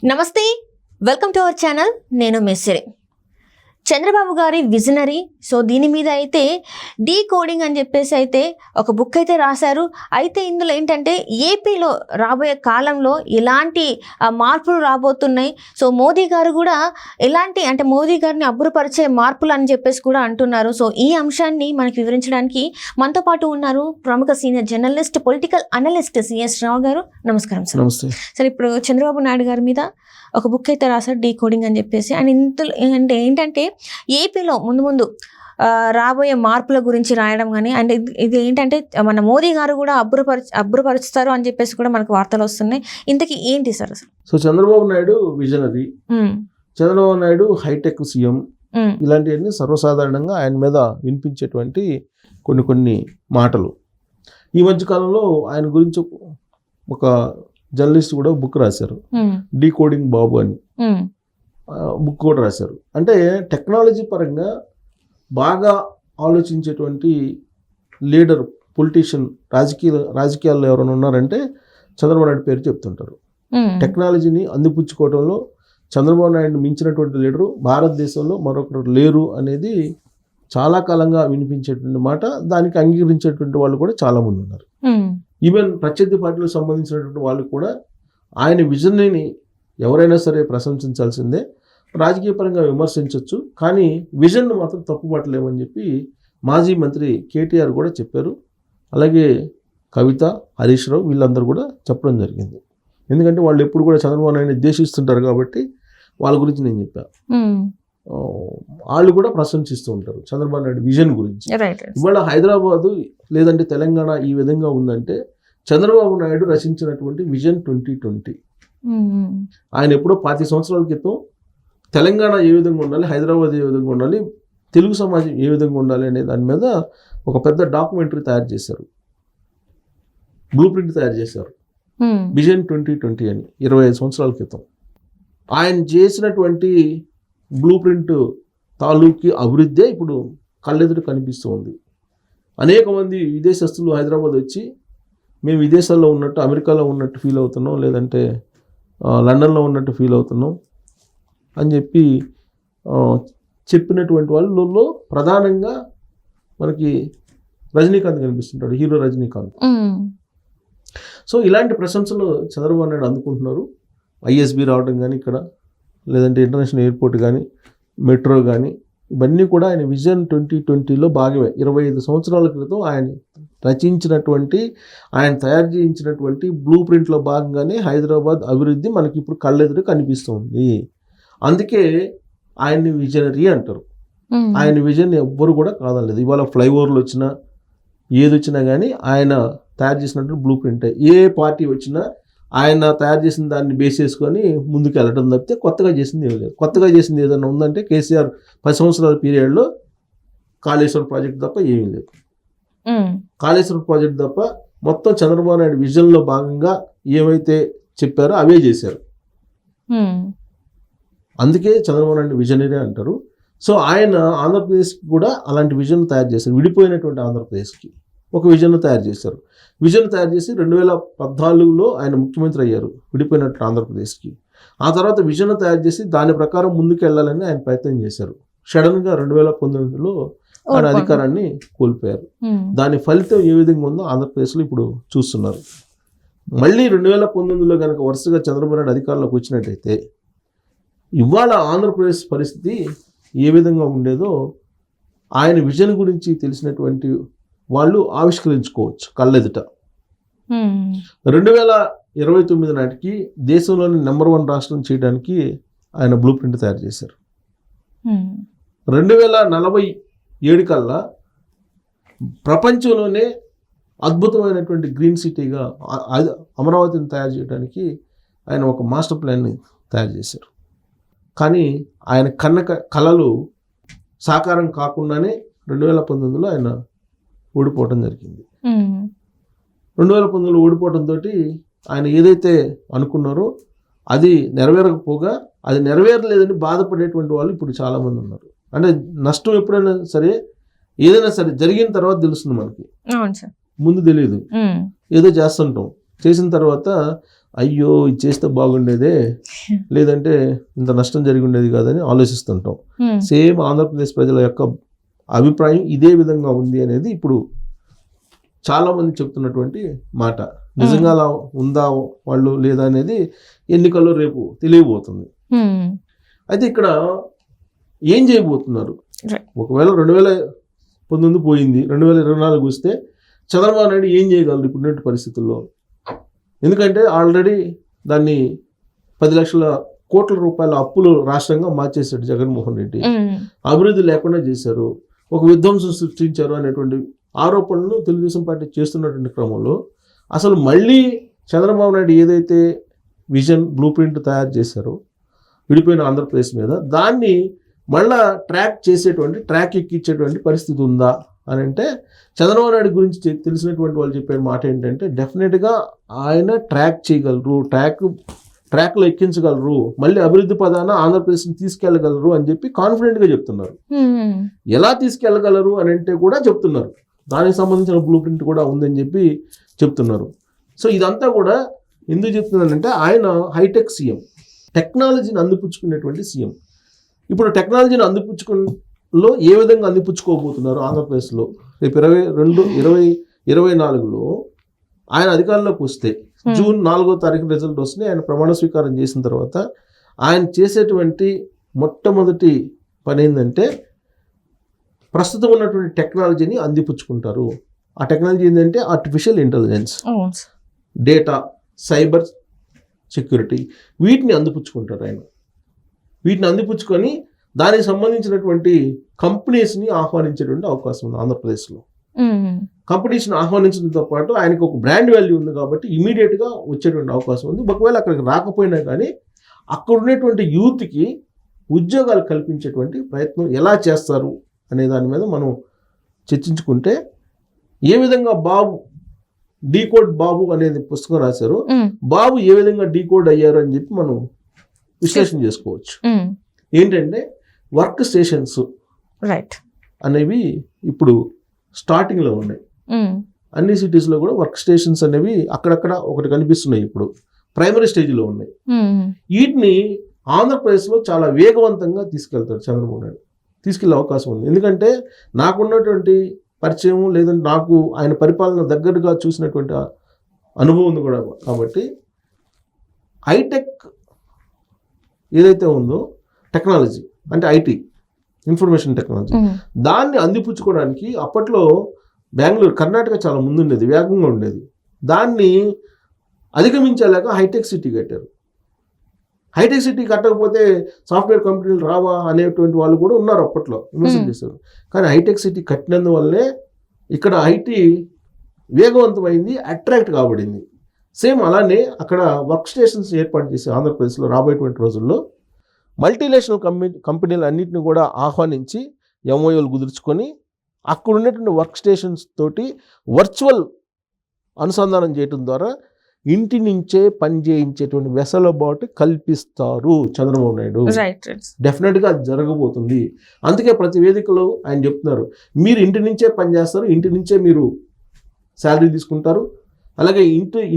నమస్తే, welcome to our channel. నేను మెస్సిరి. చంద్రబాబు గారి విజనరీ. సో దీని మీద అయితే డీ కోడింగ్ అని చెప్పేసి అయితే ఒక బుక్ అయితే రాశారు. అయితే ఇందులో ఏంటంటే ఏపీలో రాబోయే కాలంలో ఎలాంటి మార్పులు రాబోతున్నాయి, సో మోదీ గారు కూడా ఎలాంటి అంటే మోదీ గారిని అబ్బురపరిచే మార్పులు అని చెప్పేసి కూడా అంటున్నారు. సో ఈ అంశాన్ని మనకి వివరించడానికి మనతో పాటు ఉన్నారు ప్రముఖ senior journalist, political analyst C S Rao garu. నమస్కారం సార్. నమస్తే. సరే, ఇప్పుడు చంద్రబాబు నాయుడు గారి మీద ఒక బుక్ అయితే రాశారు, డీ కోడింగ్ అని చెప్పేసి. అండ్ ఇందులో ఏంటంటే ఏపీలో ముందు రాబోయే మార్పుల గురించి రాయడం కానీ, అండ్ ఇది ఏంటంటే మన మోదీ గారు కూడా అబ్బురపరుస్తారు అని చెప్పేసి కూడా మనకు వార్తలు వస్తున్నాయి. ఇంతకీ ఏంటి సార్ అసలు? So Chandrababu Naidu visionary, Chandrababu Naidu hitech CM, ఇలాంటివన్నీ సర్వసాధారణంగా ఆయన మీద వినిపించేటువంటి కొన్ని మాటలు. ఈ మధ్య కాలంలో ఆయన గురించి ఒక జర్నలిస్ట్ కూడా బుక్ రాశారు, డీ కోడింగ్ బాబు అని బుక్ కూడా రాశారు. అంటే టెక్నాలజీ పరంగా బాగా ఆలోచించేటువంటి లీడర్, పొలిటీషియన్, రాజకీయాల్లో ఎవరైనా ఉన్నారంటే చంద్రబాబు నాయుడు పేరు చెప్తుంటారు. టెక్నాలజీని అందిపుచ్చుకోవడంలో చంద్రబాబు నాయుడు మించినటువంటి లీడరు భారతదేశంలో మరొకరు లేరు అనేది చాలా కాలంగా వినిపించేటువంటి మాట. దానికి అంగీకరించేటువంటి వాళ్ళు కూడా చాలా మంది ఉన్నారు. ఈవెన్ ప్రత్యర్థి పార్టీలకు సంబంధించినటువంటి వాళ్ళు కూడా ఆయన విజన్ని ఎవరైనా సరే ప్రశంసించాల్సిందే, రాజకీయ పరంగా విమర్శించవచ్చు, కానీ విజన్ మాత్రం తప్పుపట్టలేమని చెప్పి మాజీ మంత్రి కేటీఆర్ కూడా చెప్పారు. అలాగే కవిత, హరీష్ రావు వీళ్ళందరూ కూడా చెప్పడం జరిగింది. ఎందుకంటే వాళ్ళు ఎప్పుడు కూడా చంద్రబాబు నాయుడు ఉద్దేశిస్తుంటారు కాబట్టి వాళ్ళ గురించి నేను చెప్పాను. వాళ్ళు కూడా ప్రశంసిస్తూ ఉంటారు చంద్రబాబు నాయుడు విజన్ గురించి. ఇవాళ హైదరాబాదు లేదంటే తెలంగాణ ఈ విధంగా ఉందంటే చంద్రబాబు నాయుడు రచించినటువంటి విజన్ 2020. ఆయన ఎప్పుడో 50 సంవత్సరాల క్రితం తెలంగాణ ఏ విధంగా ఉండాలి, హైదరాబాద్ ఏ విధంగా ఉండాలి, తెలుగు సమాజం ఏ విధంగా ఉండాలి అనే దాని మీద ఒక పెద్ద డాక్యుమెంటరీ తయారు చేశారు, బ్లూ ప్రింట్ తయారు చేశారు, విజన్ 2020 అని 25 సంవత్సరాల క్రితం. ఆయన చేసినటువంటి బ్లూ ప్రింట్ తాలూకి అభివృద్ధి ఇప్పుడు కళ్ళెదుట కనిపిస్తూ ఉంది. అనేక మంది విదేశస్తులు హైదరాబాద్ వచ్చి మేము విదేశాల్లో ఉన్నట్టు, అమెరికాలో ఉన్నట్టు ఫీల్ అవుతున్నాం, లేదంటే లండన్లో ఉన్నట్టు ఫీల్ అవుతున్నాం అని చెప్పి చెప్పినటువంటి వాళ్ళలో ప్రధానంగా మనకి రజనీకాంత్ కనిపిస్తుంటాడు, హీరో రజనీకాంత్. సో ఇలాంటి ప్రశంసలు చంద్రబాబు నాయుడు అందుకుంటున్నారు. ఐఎస్బి రావడం కానీ ఇక్కడ, లేదంటే ఇంటర్నేషనల్ ఎయిర్పోర్ట్ కానీ, మెట్రో కానీ, ఇవన్నీ కూడా ఆయన విజన్ 2020లో భాగమే. 25 సంవత్సరాల క్రితం ఆయన రచించినటువంటి, ఆయన తయారు చేయించినటువంటి బ్లూ ప్రింట్లో భాగంగానే హైదరాబాద్ అభివృద్ధి మనకి ఇప్పుడు కళ్ళెదురు కనిపిస్తుంది. అందుకే ఆయన్ని విజనరీ అంటారు. ఆయన విజన్ ఎవ్వరు కూడా కాదనలేదు. ఇవాళ ఫ్లైఓవర్లు వచ్చినా ఏది వచ్చినా కానీ ఆయన తయారు చేసినట్టు బ్లూ ప్రింటే. ఏ పార్టీ వచ్చినా ఆయన తయారు చేసిన దాన్ని బేస్ చేసుకొని ముందుకు వెళ్ళడం తప్పితే కొత్తగా చేసింది ఏమీ లేదు. కొత్తగా చేసింది ఏదైనా ఉందంటే కేసీఆర్ 10 సంవత్సరాల పీరియడ్లో కాళేశ్వరం ప్రాజెక్ట్ తప్ప ఏమీ లేదు. కాళేశ్వరం ప్రాజెక్ట్ తప్ప మొత్తం చంద్రబాబు నాయుడు విజన్లో భాగంగా ఏవైతే చెప్పారో అవే చేశారు. అందుకే చంద్రబాబు నాయుడు విజనరీ అంటారు. సో ఆయన ఆంధ్రప్రదేశ్కి కూడా అలాంటి విజన్ తయారు చేశారు. విడిపోయినటువంటి ఆంధ్రప్రదేశ్కి ఒక విజన్ తయారు చేశారు. విజన్ తయారు చేసి 2014లో ఆయన ముఖ్యమంత్రి అయ్యారు విడిపోయినట్టు ఆంధ్రప్రదేశ్కి. ఆ తర్వాత విజన్ తయారు చేసి దాని ప్రకారం ముందుకు వెళ్ళాలని ఆయన ప్రయత్నం చేశారు. సడన్గా 2019లో ఆయన అధికారాన్ని కోల్పోయారు. దాని ఫలితం ఏ విధంగా ఉందో ఆంధ్రప్రదేశ్లో ఇప్పుడు చూస్తున్నారు. మళ్ళీ 2019లో కనుక వరుసగా చంద్రబాబు నాయుడు అధికారంలోకి వచ్చినట్టయితే ఇవాళ ఆంధ్రప్రదేశ్ పరిస్థితి ఏ విధంగా ఉండేదో ఆయన విజన్ గురించి తెలిసినటువంటి వాళ్ళు ఆవిష్కరించుకోవచ్చు కళ్ళెదుట. 2029 నాటికి దేశంలోని నెంబర్ 1 రాష్ట్రం చేయడానికి ఆయన బ్లూ ప్రింట్ తయారు చేశారు. 2047 కల్లా ప్రపంచంలోనే అద్భుతమైనటువంటి గ్రీన్ సిటీగా అమరావతిని తయారు చేయడానికి ఆయన ఒక మాస్టర్ ప్లాన్ని తయారు చేశారు. కానీ ఆయన కళలు సాకారం కాకుండానే 2019లో ఆయన ఓడిపోవడం జరిగింది. 2019లో ఓడిపోవడంతో ఆయన ఏదైతే అనుకున్నారో అది నెరవేరకపోగా, అది నెరవేరలేదని బాధపడేటువంటి వాళ్ళు ఇప్పుడు చాలామంది ఉన్నారు. అంటే నష్టం ఎప్పుడైనా సరే, ఏదైనా సరే జరిగిన తర్వాత తెలుస్తుంది మనకి, ముందు తెలియదు. ఏదో చేస్తుంటాం, చేసిన తర్వాత అయ్యో ఇది చేస్తే బాగుండేదే, లేదంటే ఇంత నష్టం జరిగి ఉండేది కాదని ఆలోచిస్తుంటాం. సేమ్ ఆంధ్రప్రదేశ్ ప్రజల యొక్క అభిప్రాయం ఇదే విధంగా ఉంది అనేది ఇప్పుడు చాలా మంది చెప్తున్నటువంటి మాట. నిజంగా అలా ఉందా వాళ్ళు లేదా అనేది ఎన్నికల్లో రేపు తెలియబోతుంది. అయితే ఇక్కడ ఏం చేయబోతున్నారు, ఒకవేళ 2019 పోయింది, 2024 వస్తే చంద్రబాబు నాయుడు ఏం చేయగలరు ఇప్పుడున్నటువంటి పరిస్థితుల్లో? ఎందుకంటే ఆల్రెడీ దాన్ని 10 లక్షల కోట్ల రూపాయల అప్పులు రాష్ట్రంగా మార్చేశాడు జగన్మోహన్ రెడ్డి. అభివృద్ధి లేకుండా చేశారు, ఒక విధ్వంసం సృష్టించారు అనేటువంటి ఆరోపణలు తెలుగుదేశం పార్టీ చేస్తున్నటువంటి క్రమంలో అసలు మళ్ళీ చంద్రబాబు నాయుడు ఏదైతే విజన్ బ్లూ ప్రింట్ తయారు చేశారో విడిపోయిన ఆంధ్రప్రదేశ్ మీద, దాన్ని మళ్ళా ట్రాక్ ఎక్కించేటువంటి పరిస్థితి ఉందా అని అంటే, చంద్రబాబు నాయుడు గురించి తెలిసినటువంటి వాళ్ళు చెప్పే మాట ఏంటంటే డెఫినెట్గా ఆయన ట్రాక్ చేయగలరు, ట్రాక్లో ఎక్కించగలరు, మళ్ళీ అభివృద్ధి పదాన ఆంధ్రప్రదేశ్ని తీసుకెళ్ళగలరు అని చెప్పి కాన్ఫిడెంట్గా చెప్తున్నారు. ఎలా తీసుకెళ్ళగలరు అని అంటే కూడా చెప్తున్నారు, దానికి సంబంధించిన బ్లూ ప్రింట్ కూడా ఉందని చెప్పి చెప్తున్నారు. సో ఇదంతా కూడా ఎందుకు చెప్తున్నానంటే ఆయన హైటెక్ సీఎం, టెక్నాలజీని అందిపుచ్చుకునేటువంటి సీఎం. ఇప్పుడు టెక్నాలజీని అందిపుచ్చుకులో ఏ విధంగా అందిపుచ్చుకోబోతున్నారు ఆంధ్రప్రదేశ్లో రేపు 2024లో ఆయన అధికారంలోకి వస్తే, జూన్ 4వ తారీఖు రిజల్ట్ వస్తే ఆయన ప్రమాణ స్వీకారం చేసిన తర్వాత ఆయన చేసేటువంటి మొట్టమొదటి పని ఏంటంటే ప్రస్తుతం ఉన్నటువంటి టెక్నాలజీని అందిపుచ్చుకుంటారు. ఆ టెక్నాలజీ ఏంటంటే artificial intelligence, data, cyber security, వీటిని అందిపుచ్చుకుంటారు ఆయన. వీటిని అందిపుచ్చుకొని దానికి సంబంధించినటువంటి కంపెనీస్ని ఆహ్వానించేటువంటి అవకాశం ఉంది ఆంధ్రప్రదేశ్లో. కంపెనీస్ని ఆహ్వానించడంతో పాటు ఆయనకు ఒక బ్రాండ్ వాల్యూ ఉంది కాబట్టి ఇమీడియట్గా వచ్చేటువంటి అవకాశం ఉంది. ఒకవేళ అక్కడికి రాకపోయినా కానీ అక్కడ ఉన్నటువంటి యూత్కి ఉద్యోగాలు కల్పించేటువంటి ప్రయత్నం ఎలా చేస్తారు అనే దాని మీద మనం చర్చించుకుంటే, ఏ విధంగా డీకోడ్ బాబు అనేది పుస్తకం రాశారు, బాబు ఏ విధంగా డీకోడ్ అయ్యారు అని చెప్పి మనం విశ్లేషణ చేసుకోవచ్చు. ఏంటంటే వర్క్ స్టేషన్స్ అనేవి ఇప్పుడు స్టార్టింగ్లో ఉన్నాయి. అన్ని సిటీస్లో కూడా వర్క్ స్టేషన్స్ అనేవి అక్కడక్కడ ఒకటి కనిపిస్తున్నాయి, ఇప్పుడు ప్రైమరీ స్టేజ్లో ఉన్నాయి. వీటిని ఆంధ్రప్రదేశ్లో చాలా వేగవంతంగా తీసుకెళ్తాడు చంద్రబాబు నాయుడు, తీసుకెళ్లే అవకాశం ఉంది. ఎందుకంటే నాకున్నటువంటి పరిచయం, లేదంటే నాకు ఆయన పరిపాలన దగ్గరగా చూసినటువంటి అనుభవం ఉంది కూడా. కాబట్టి హైటెక్ ఏదైతే ఉందో టెక్నాలజీ అంటే ఐటీ, ఇన్ఫర్మేషన్ టెక్నాలజీ, దాన్ని అందిపుచ్చుకోవడానికి అప్పట్లో కర్ణాటక చాలా ముందుండేది, వేగంగా ఉండేది. దాన్ని అధిగమించేలాక హైటెక్ సిటీ కట్టారు. హైటెక్ సిటీ కట్టకపోతే సాఫ్ట్వేర్ కంపెనీలు రావా అనేటువంటి వాళ్ళు కూడా ఉన్నారు, అప్పట్లో విమర్శలు చేశారు. కానీ హైటెక్ సిటీ కట్టినందువల్లే ఇక్కడ ఐటీ వేగవంతమైంది, అట్రాక్ట్ కాబడింది. సేమ్ అలానే అక్కడ వర్క్ స్టేషన్స్ ఏర్పాటు చేసి ఆంధ్రప్రదేశ్లో రాబోయేటువంటి రోజుల్లో మల్టీనేషనల్ కంపెనీలు అన్నింటినీ కూడా ఆహ్వానించి ఎంఓయూలు కుదుర్చుకొని అక్కడ ఉన్నటువంటి వర్క్ స్టేషన్స్ తోటి వర్చువల్ అనుసంధానం చేయడం ద్వారా ఇంటి నుంచే పని చేయించేటువంటి వెసులుబాటు కల్పిస్తారు చంద్రబాబు నాయుడు. డెఫినెట్గా అది జరగబోతుంది. అందుకే ప్రతి వేదికలో ఆయన చెప్తున్నారు, మీరు ఇంటి నుంచే పని చేస్తారు, ఇంటి నుంచే మీరు శాలరీ తీసుకుంటారు, అలాగే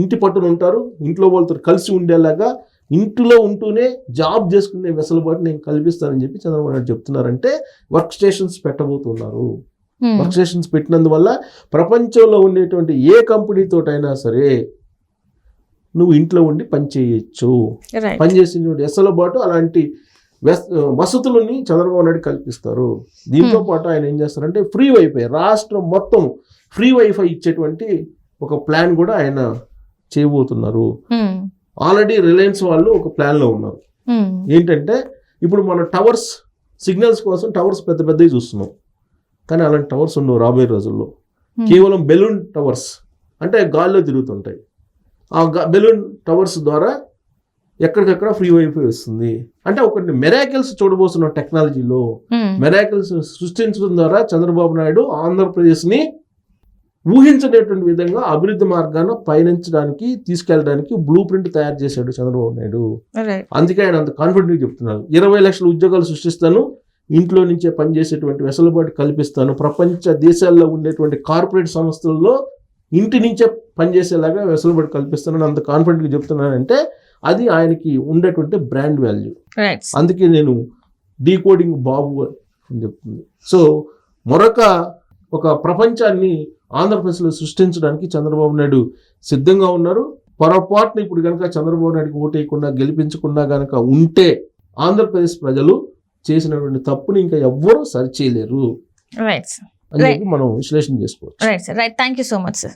ఇంటి పట్టున ఉంటారు, ఇంట్లో వాళ్ళతో కలిసి ఉండేలాగా ఇంటిలో ఉంటూనే జాబ్ చేసుకునే వెసులుబాటు నేను కల్పిస్తానని చెప్పి చంద్రబాబు నాయుడు చెప్తున్నారంటే వర్క్ స్టేషన్స్ పెట్టబోతున్నారు. వర్క్ స్టేషన్స్ పెట్టినందువల్ల ప్రపంచంలో ఉండేటువంటి ఏ కంపెనీతోటైనా సరే నువ్వు ఇంట్లో ఉండి పని చేయొచ్చు, పనిచేసినటువంటి వెసులుబాటు, అలాంటి వసతులని చంద్రబాబు నాయుడు కల్పిస్తారు. దీంతో పాటు ఆయన ఏం చేస్తారంటే ఫ్రీ వైఫై, రాష్ట్రం మొత్తం ఫ్రీ వైఫై ఇచ్చేటువంటి ఒక ప్లాన్ కూడా ఆయన చేయబోతున్నారు. ఆల్రెడీ రిలయన్స్ వాళ్ళు ఒక ప్లాన్లో ఉన్నారు. ఏంటంటే ఇప్పుడు మన టవర్స్, సిగ్నల్స్ కోసం టవర్స్ పెద్ద పెద్దవి చూస్తున్నాం, కానీ అలాంటి టవర్స్ ఉండవు రాబోయే రోజుల్లో. కేవలం బెలూన్ టవర్స్ అంటే గాల్లో తిరుగుతుంటాయి. ఆ బెలూన్ టవర్స్ ద్వారా ఎక్కడికక్కడ ఫ్రీ వైఫై వస్తుంది. అంటే ఒకటి మెరాకిల్స్ చూడబోతున్న టెక్నాలజీలో మెరాకిల్స్ సృష్టించడం ద్వారా చంద్రబాబు నాయుడు ఆంధ్రప్రదేశ్ని ఊహించలేటువంటి విధంగా అభివృద్ధి మార్గాన్ని పయనించడానికి, తీసుకెళ్ళడానికి బ్లూ ప్రింట్ తయారు చేశాడు చంద్రబాబు నాయుడు. అందుకే ఆయన అంత కాన్ఫిడెంట్గా చెప్తున్నారు, 20 లక్షల ఉద్యోగాలు సృష్టిస్తాను, ఇంట్లో నుంచే పనిచేసేటువంటి వెసులుబాటు కల్పిస్తాను, ప్రపంచ దేశాల్లో ఉండేటువంటి కార్పొరేట్ సంస్థల్లో ఇంటి నుంచే పనిచేసేలాగా వెసులుబడి కల్పిస్తున్నాను, అంత కాన్ఫిడెంట్గా చెప్తున్నానంటే అది ఆయనకి ఉండేటువంటి బ్రాండ్ వాల్యూ. రైట్ అందుకే నేను డీకోడింగ్ బాబు అని చెప్తుంది. సో మరొక ఒక ప్రపంచాన్ని ఆంధ్రప్రదేశ్లో సృష్టించడానికి చంద్రబాబు నాయుడు సిద్ధంగా ఉన్నారు. పొరపాటున ఇప్పుడు కనుక చంద్రబాబు నాయుడుకి ఓటేయకుండా గెలిపించకుండా కనుక ఉంటే ఆంధ్రప్రదేశ్ ప్రజలు చేసినటువంటి తప్పుని ఇంకా ఎవ్వరూ సరిచేయలేరు రైట్ అని చెప్పి మనం విశ్లేషణ చేసుకోవచ్చు. Right sir right thank you so much sir.